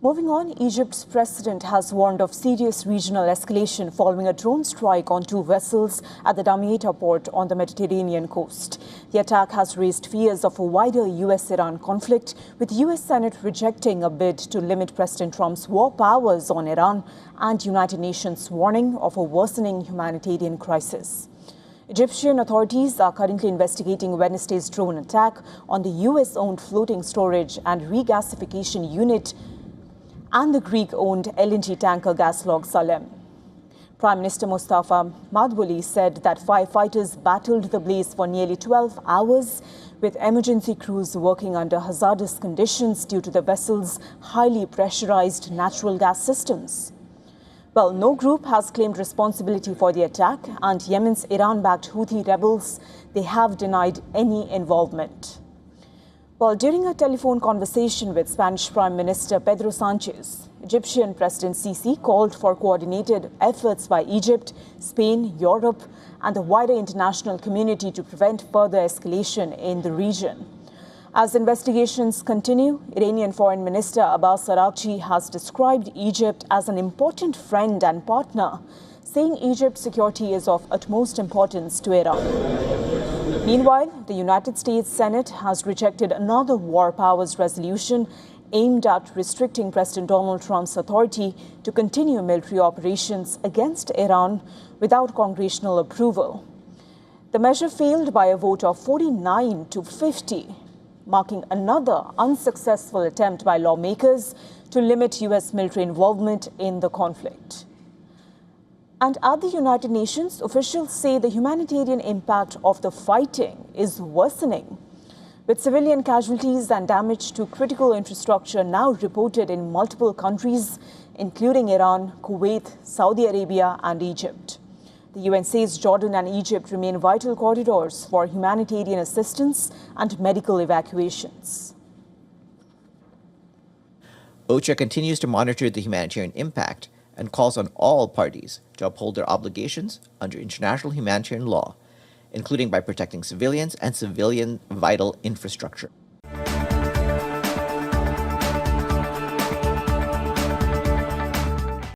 Moving on, Egypt's president has warned of serious regional escalation following a drone strike on 2 vessels at the Damietta Port on the Mediterranean coast. The attack has raised fears of a wider US-Iran conflict, with the US Senate rejecting a bid to limit President Trump's war powers on Iran and United Nations warning of a worsening humanitarian crisis. Egyptian authorities are currently investigating Wednesday's drone attack on the US-owned floating storage and regasification unit and the Greek-owned LNG tanker Gaslog Salem. Prime Minister Mustafa Madbouly said that firefighters battled the blaze for nearly 12 hours, with emergency crews working under hazardous conditions due to the vessel's highly pressurized natural gas systems. Well, no group has claimed responsibility for the attack, and Yemen's Iran-backed Houthi rebels, they have denied any involvement. Well, during a telephone conversation with Spanish Prime Minister Pedro Sanchez, Egyptian President Sisi called for coordinated efforts by Egypt, Spain, Europe, and the wider international community to prevent further escalation in the region. As investigations continue, Iranian Foreign Minister Abbas Araghchi has described Egypt as an important friend and partner, saying Egypt's security is of utmost importance to Iran. Meanwhile, the United States Senate has rejected another war powers resolution aimed at restricting President Donald Trump's authority to continue military operations against Iran without congressional approval. The measure failed by a vote of 49 to 50, marking another unsuccessful attempt by lawmakers to limit US military involvement in the conflict. And at the United Nations, officials say the humanitarian impact of the fighting is worsening, with civilian casualties and damage to critical infrastructure now reported in multiple countries, including Iran, Kuwait, Saudi Arabia, and Egypt. The UN says Jordan and Egypt remain vital corridors for humanitarian assistance and medical evacuations. OCHA continues to monitor the humanitarian impact and calls on all parties to uphold their obligations under international humanitarian law, including by protecting civilians and civilian vital infrastructure.